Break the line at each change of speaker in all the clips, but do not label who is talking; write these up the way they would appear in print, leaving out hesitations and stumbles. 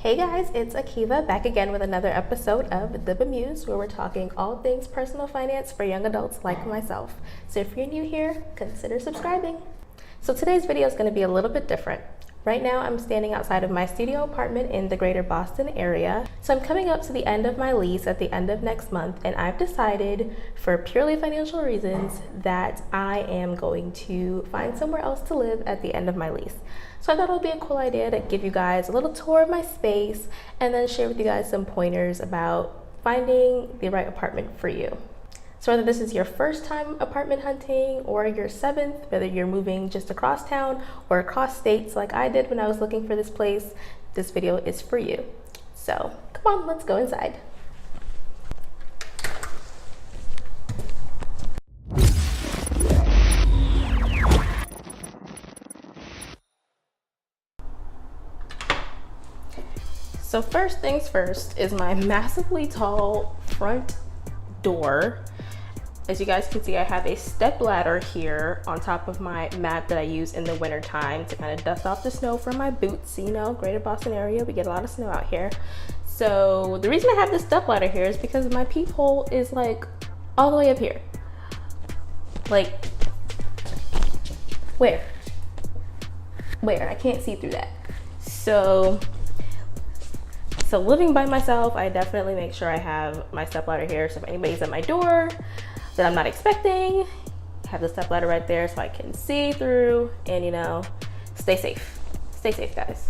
Hey guys, it's Akeiva back again with another episode of The Bemused, where we're talking all things personal finance for young adults like myself. So if you're new here, consider subscribing. So today's video is going to be a little bit different. Right now I'm standing outside of my studio apartment in the greater Boston area. So I'm coming up to the end of my lease at the end of next month, and I've decided for purely financial reasons that I am going to find somewhere else to live at the end of my lease. So I thought it would be a cool idea to give you guys a little tour of my space and then share with you guys some pointers about finding the right apartment for you. So whether this is your first time apartment hunting or your seventh, whether you're moving just across town or across states like I did when I was looking for this place, this video is for you. So come on, let's go inside. So first things first is my massively tall front door. As you guys can see, I have a step ladder here on top of my mat that I use in the winter time to kind of dust off the snow from my boots. You know, greater Boston area, we get a lot of snow out here. So the reason I have this step ladder here is because my peephole is like all the way up here. Like, where? I can't see through that. So living by myself, I definitely make sure I have my step ladder here. So if anybody's at my door that I'm not expecting, have the step ladder right there so I can see through and, you know, stay safe. Stay safe, guys.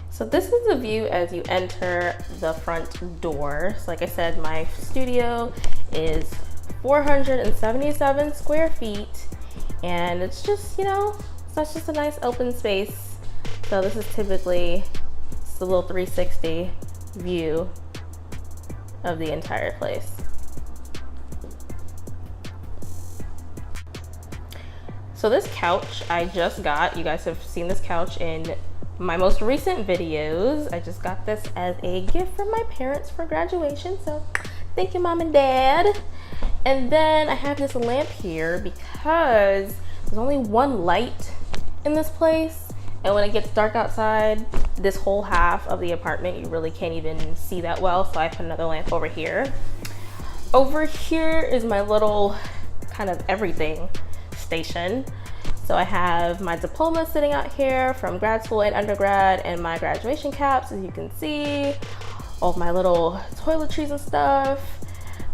So this is the view as you enter the front door. So like I said, my studio is 477 square feet, and it's just, you know, that's just a nice open space. So this is typically just a little 360 view of the entire place. So this couch I just got, you guys have seen this couch in my most recent videos. I just got this as a gift from my parents for graduation, so thank you, Mom and Dad. And then I have this lamp here because there's only one light in this place, and when it gets dark outside, this whole half of the apartment, you really can't even see that well, so I put another lamp over here. Over here is my little kind of everything station. So I have my diploma sitting out here from grad school and undergrad, and my graduation caps, as you can see, all of my little toiletries and stuff.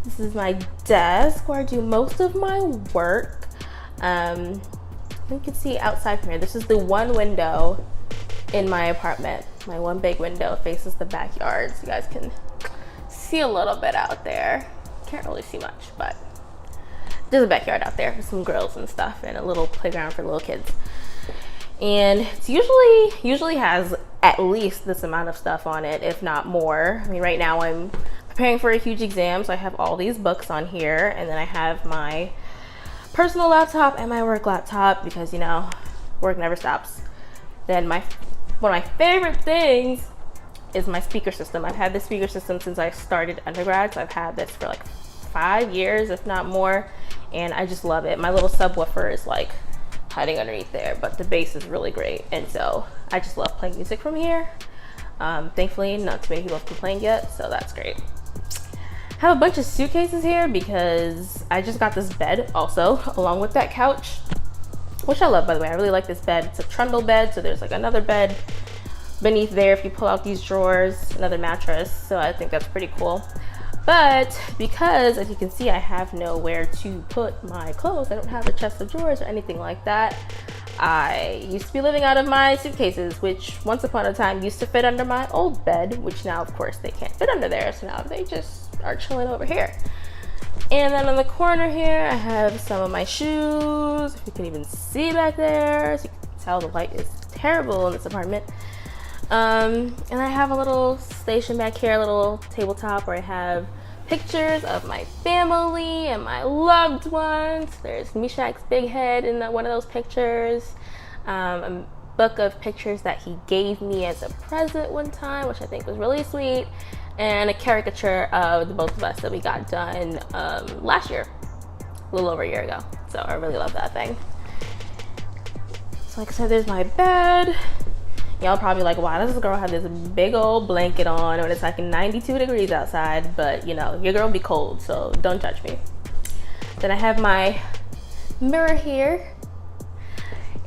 This is my desk where I do most of my work. You can see outside from here, this is the one window in my apartment. My one big window faces the backyard, so you guys can see a little bit out there. Can't really see much, but there's a backyard out there with some grills and stuff and a little playground for little kids. And it's usually has at least this amount of stuff on it, if not more. I mean, right now I'm preparing for a huge exam, so I have all these books on here, and then I have my personal laptop and my work laptop because, you know, work never stops. Then one of my favorite things is my speaker system. I've had this speaker system since I started undergrad, so I've had this for like 5 years, if not more, and I just love it. My little subwoofer is like hiding underneath there, but the bass is really great, and so I just love playing music from here. Thankfully, not too many people have complained yet, so that's great. I have a bunch of suitcases here because I just got this bed also, along with that couch, which I love, by the way. I really like this bed. It's a trundle bed, so there's like another bed beneath there if you pull out these drawers, another mattress, so I think that's pretty cool. But because, as you can see, I have nowhere to put my clothes, I don't have a chest of drawers or anything like that. I used to be living out of my suitcases, which once upon a time used to fit under my old bed, which now, of course, they can't fit under there, so now they just are chilling over here. And then on the corner here, I have some of my shoes, if you can even see back there. As you can tell, the light is terrible in this apartment. And I have a little station back here, a little tabletop where I have pictures of my family and my loved ones. There's Meshach's big head in one of those pictures. A book of pictures that he gave me as a present one time, which I think was really sweet. And a caricature of the both of us that we got done last year, a little over a year ago. So I really love that thing. So like I said, there's my bed. Y'all probably like, why does this girl have this big old blanket on when it's like 92 degrees outside? But you know, your girl be cold, so don't judge me. Then I have my mirror here.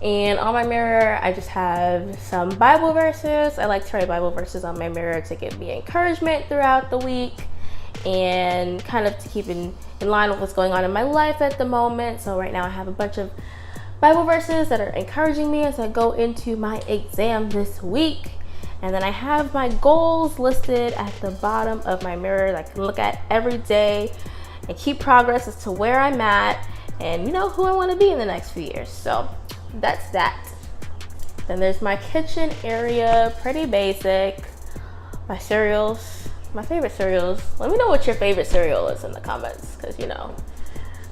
And on my mirror, I just have some Bible verses. I like to write Bible verses on my mirror to give me encouragement throughout the week and kind of to keep in line with what's going on in my life at the moment. So right now I have a bunch of Bible verses that are encouraging me as I go into my exam this week. And then I have my goals listed at the bottom of my mirror that I can look at every day and keep progress as to where I'm at and you know who I want to be in the next few years. So that's that. Then there's my kitchen area, pretty basic. My cereals, my favorite cereals. Let me know what your favorite cereal is in the comments, because you know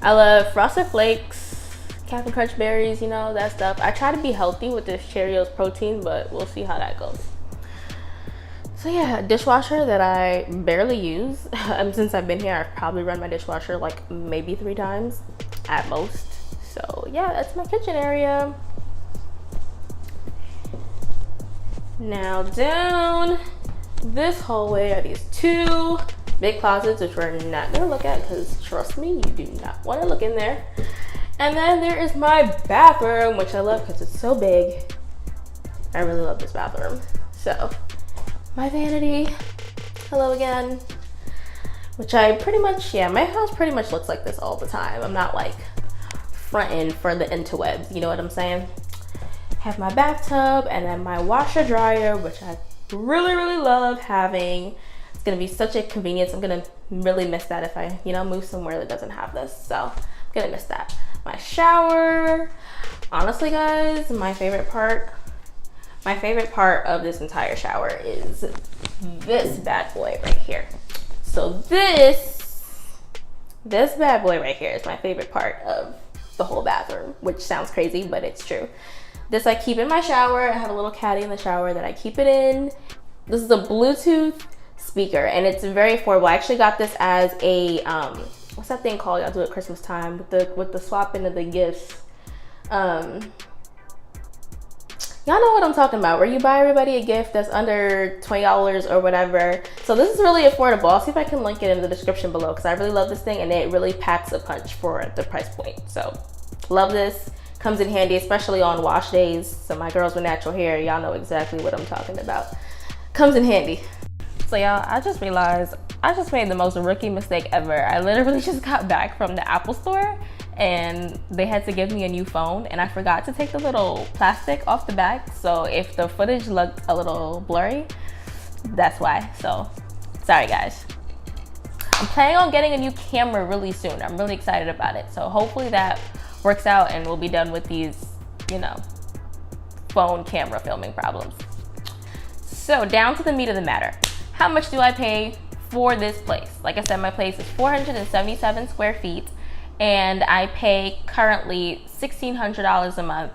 I love Frosted Flakes, Captain Crunch Berries, you know, that stuff. I try to be healthy with this Cheerios protein, but we'll see how that goes. So yeah, dishwasher that I barely use. Since I've been here, I've probably run my dishwasher like maybe 3 times at most. So yeah, that's my kitchen area. Now down this hallway are these 2 big closets, which we're not gonna look at because trust me, you do not want to look in there. And then there is my bathroom, which I love because it's so big. I really love this bathroom. So my vanity, hello again, which I pretty much, yeah, my house pretty much looks like this all the time. I'm not like fronting for the interwebs, you know what I'm saying? Have my bathtub and then my washer dryer, which I really love having. It's gonna be such a convenience. I'm gonna really miss that if I, you know, move somewhere that doesn't have this. So I'm gonna miss that. My shower. Honestly, guys, my favorite part of this entire shower is this bad boy right here. So this bad boy right here is my favorite part of the whole bathroom, which sounds crazy, but it's true. This I keep in my shower. I have a little caddy in the shower that I keep it in. This is a Bluetooth speaker and it's very affordable. I actually got this as a what's that thing called y'all do at Christmas time with the swapping of the gifts. Y'all know what I'm talking about, where you buy everybody a gift that's under $20 or whatever. So this is really affordable. I'll see if I can link it in the description below because I really love this thing and it really packs a punch for the price point. So love this. Comes in handy, especially on wash days. So my girls with natural hair, y'all know exactly what I'm talking about. Comes in handy. So y'all, I just realized I just made the most rookie mistake ever. I literally just got back from the Apple store and they had to give me a new phone and I forgot to take the little plastic off the back. So if the footage looked a little blurry, that's why. So sorry guys. I'm planning on getting a new camera really soon. I'm really excited about it. So hopefully that works out and we'll be done with these, you know, phone camera filming problems. So down to the meat of the matter. How much do I pay for this place? Like I said, my place is 477 square feet and I pay currently $1,600 a month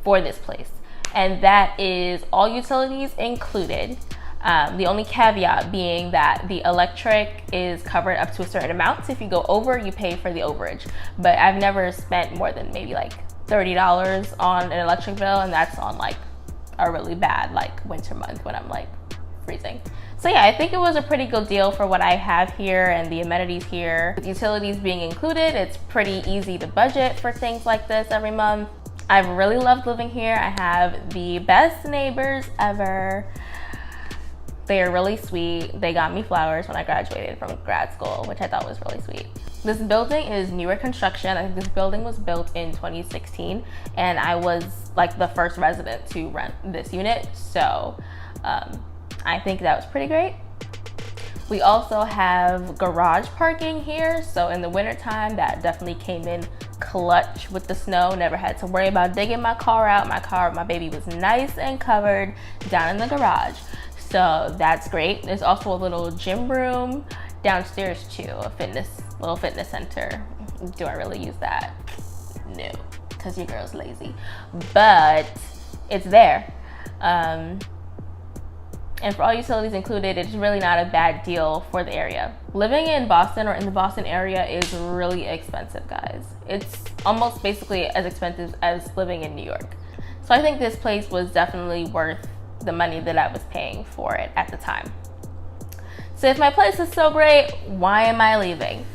for this place. And that is all utilities included. The only caveat being that the electric is covered up to a certain amount. So if you go over, you pay for the overage. But I've never spent more than maybe like $30 on an electric bill, and that's on like a really bad like winter month when I'm like freezing. So yeah, I think it was a pretty good deal for what I have here and the amenities here. With utilities being included, it's pretty easy to budget for things like this every month. I've really loved living here. I have the best neighbors ever. They are really sweet. They got me flowers when I graduated from grad school, which I thought was really sweet. This building is newer construction. I think this building was built in 2016 and I was like the first resident to rent this unit. So I think that was pretty great. We also have garage parking here. So in the wintertime, that definitely came in clutch with the snow. Never had to worry about digging my car out. My baby was nice and covered down in the garage. So that's great. There's also a little gym room downstairs too, little fitness center. Do I really use that? No, because your girl's lazy. But it's there. And for all utilities included, it's really not a bad deal for the area. Living in Boston or in the Boston area is really expensive, guys. It's almost basically as expensive as living in New York. So I think this place was definitely worth the money that I was paying for it at the time. So if my place is so great, why am I leaving?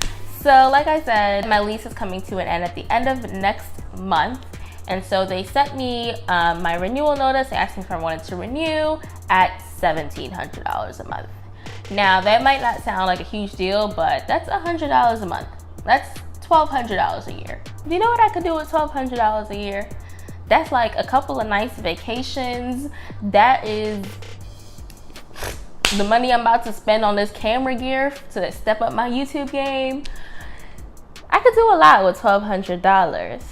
So like I said, my lease is coming to an end at the end of next month. And so they sent me my renewal notice. They asked me if I wanted to renew at $1,700 a month. Now that might not sound like a huge deal, but that's $100 a month. That's $1,200 a year. Do you know what I could do with $1,200 a year? That's like a couple of nice vacations. That is the money I'm about to spend on this camera gear to step up my YouTube game. I could do a lot with $1,200.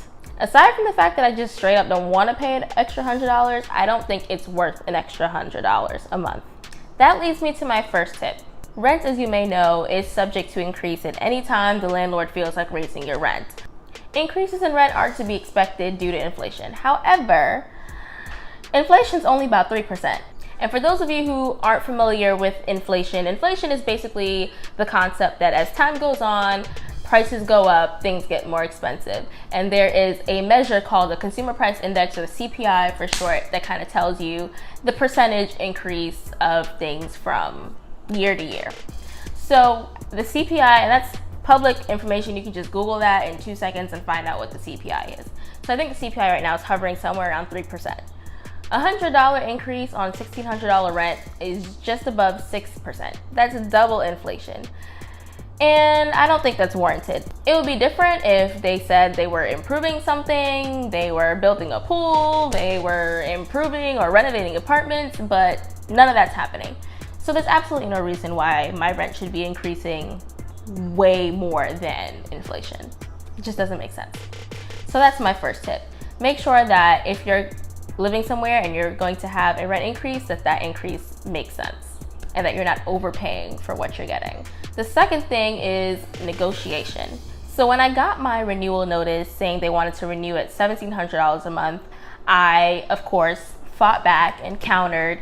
Aside from the fact that I just straight up don't want to pay an extra $100, I don't think it's worth an extra $100 a month. That leads me to my first tip. Rent, as you may know, is subject to increase at any time the landlord feels like raising your rent. Increases in rent are to be expected due to inflation. However, inflation is only about 3%. And for those of you who aren't familiar with inflation, inflation is basically the concept that as time goes on, prices go up, things get more expensive. And there is a measure called the Consumer Price Index, or the CPI for short, that kind of tells you the percentage increase of things from year to year. So the CPI, and that's public information, you can just Google that in 2 seconds and find out what the CPI is. So I think the CPI right now is hovering somewhere around 3%. A $100 increase on $1,600 rent is just above 6%. That's double inflation. And I don't think that's warranted. It would be different if they said they were improving something, they were building a pool, they were improving or renovating apartments, but none of that's happening. So there's absolutely no reason why my rent should be increasing way more than inflation. It just doesn't make sense. So that's my first tip. Make sure that if you're living somewhere and you're going to have a rent increase, that increase makes sense and that you're not overpaying for what you're getting. The second thing is negotiation. So when I got my renewal notice saying they wanted to renew at $1,700 a month, I, of course, fought back and countered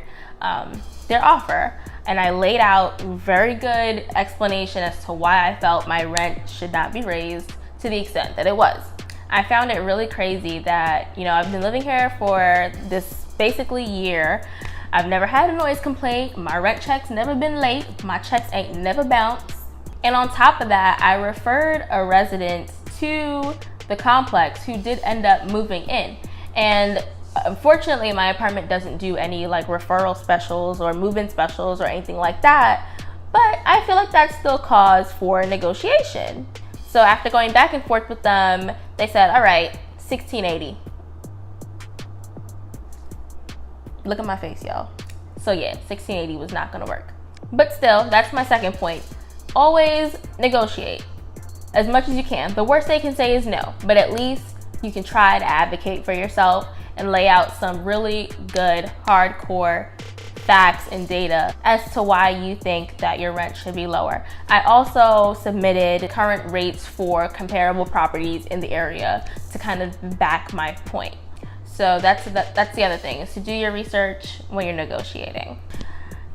their offer. And I laid out very good explanation as to why I felt my rent should not be raised to the extent that it was. I found it really crazy that, I've been living here for this basically year. I've never had a noise complaint. My rent check's never been late. My checks ain't never bounced. And on top of that, I referred a resident to the complex who did end up moving in. And unfortunately, my apartment doesn't do any like referral specials or move-in specials or anything like that. But I feel like that's still cause for negotiation. So after going back and forth with them, they said, all right, $1,680. Look at my face, y'all. So yeah, $1,680 was not gonna work. But still, that's my second point. Always negotiate as much as you can. The worst they can say is no, but at least you can try to advocate for yourself and lay out some really good, hardcore facts and data as to why you think that your rent should be lower. I also submitted current rates for comparable properties in the area to kind of back my point. So that's the other thing, is to do your research when you're negotiating.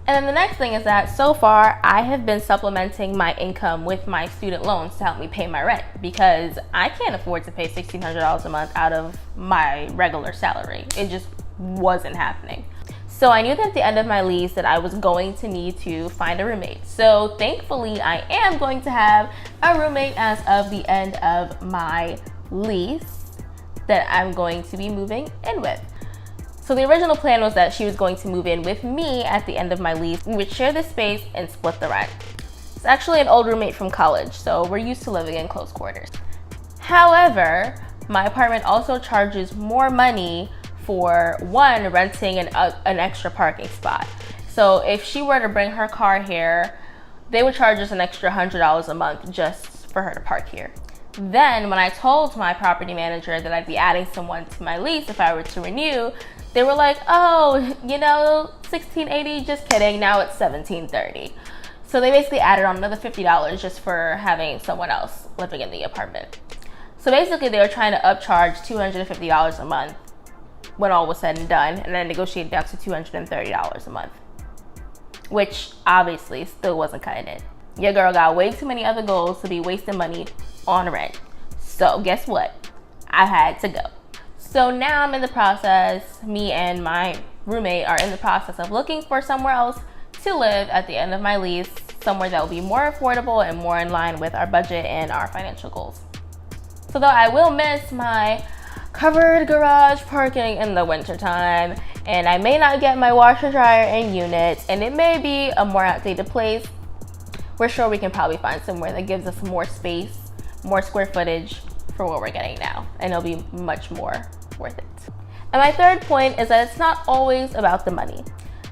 And then the next thing is that so far I have been supplementing my income with my student loans to help me pay my rent, because I can't afford to pay $1,600 a month out of my regular salary. It just wasn't happening. So I knew that at the end of my lease that I was going to need to find a roommate. So thankfully I am going to have a roommate as of the end of my lease that I'm going to be moving in with. So the original plan was that she was going to move in with me at the end of my lease. We would share the space and split the rent. It's actually an old roommate from college, so we're used to living in close quarters. However, my apartment also charges more money for, one, renting an extra parking spot. So if she were to bring her car here, they would charge us an extra $100 a month just for her to park here. Then when I told my property manager that I'd be adding someone to my lease if I were to renew, they were like, oh, $1,680, just kidding, now it's $1,730. So they basically added on another $50 just for having someone else living in the apartment. So basically they were trying to upcharge $250 a month when all was said and done, and then negotiated down to $230 a month, which obviously still wasn't cutting it. Your girl got way too many other goals to be wasting money on rent. So guess what? I had to go. So now I'm in the process, me and my roommate are in the process of looking for somewhere else to live at the end of my lease, somewhere that will be more affordable and more in line with our budget and our financial goals. So though I will miss my covered garage parking in the wintertime, and I may not get my washer dryer and unit, and it may be a more outdated place, we're sure we can probably find somewhere that gives us more space, more square footage for what we're getting now, and it'll be much more worth it. And my third point is that it's not always about the money.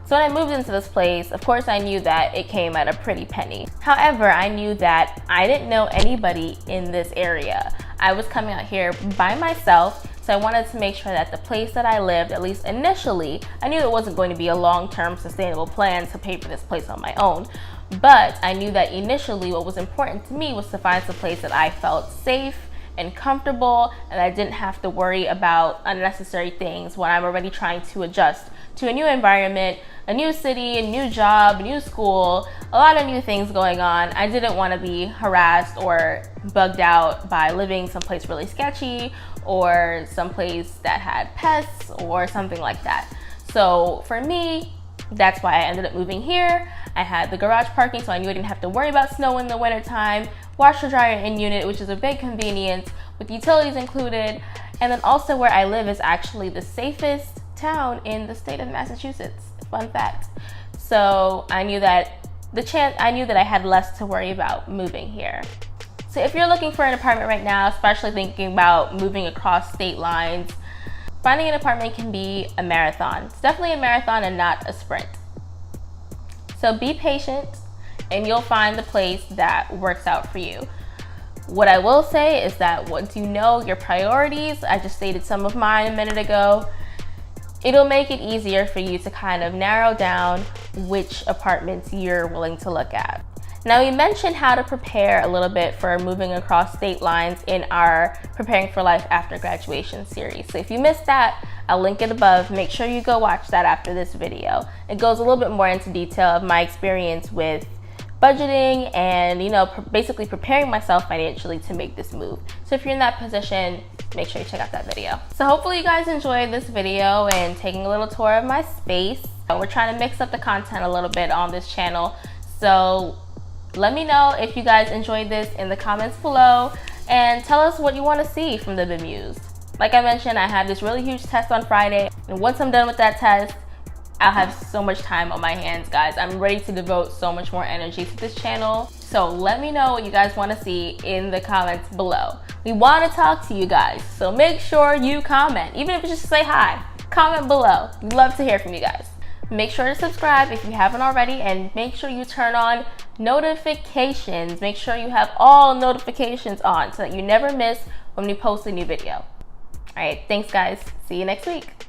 So when I moved into this place, of course I knew that it came at a pretty penny. However, I knew that I didn't know anybody in this area. I was coming out here by myself, so I wanted to make sure that the place that I lived, at least initially, I knew it wasn't going to be a long-term sustainable plan to pay for this place on my own. But I knew that initially what was important to me was to find some place that I felt safe and comfortable, and I didn't have to worry about unnecessary things when I'm already trying to adjust to a new environment, a new city, a new job, a new school, a lot of new things going on. I didn't want to be harassed or bugged out by living someplace really sketchy or someplace that had pests or something like that. So for me, that's why I ended up moving here. I had the garage parking, so I knew I didn't have to worry about snow in the wintertime, washer dryer and unit, which is a big convenience with utilities included. And then also where I live is actually the safest town in the state of Massachusetts. Fun fact. So I knew that I had less to worry about moving here. So if you're looking for an apartment right now, especially thinking about moving across state lines, finding an apartment can be a marathon. It's definitely a marathon and not a sprint. So be patient and you'll find the place that works out for you. What I will say is that once you know your priorities, I just stated some of mine a minute ago, it'll make it easier for you to kind of narrow down which apartments you're willing to look at. Now, we mentioned how to prepare a little bit for moving across state lines in our Preparing for Life After Graduation series. So if you missed that, I'll link it above. Make sure you go watch that after this video. It goes a little bit more into detail of my experience with budgeting and, basically preparing myself financially to make this move. So if you're in that position, make sure you check out that video. So hopefully you guys enjoyed this video and taking a little tour of my space. We're trying to mix up the content a little bit on this channel. So let me know if you guys enjoyed this in the comments below and tell us what you want to see from the Bemused. Like I mentioned, I have this really huge test on Friday, and once I'm done with that test, I'll have so much time on my hands, guys. I'm ready to devote so much more energy to this channel. So let me know what you guys want to see in the comments below. We want to talk to you guys, so make sure you comment. Even if it's just to say hi, comment below. We'd love to hear from you guys. Make sure to subscribe if you haven't already, and make sure you turn on notifications. Make sure you have all notifications on so that you never miss when we post a new video. All right, thanks guys. See you next week.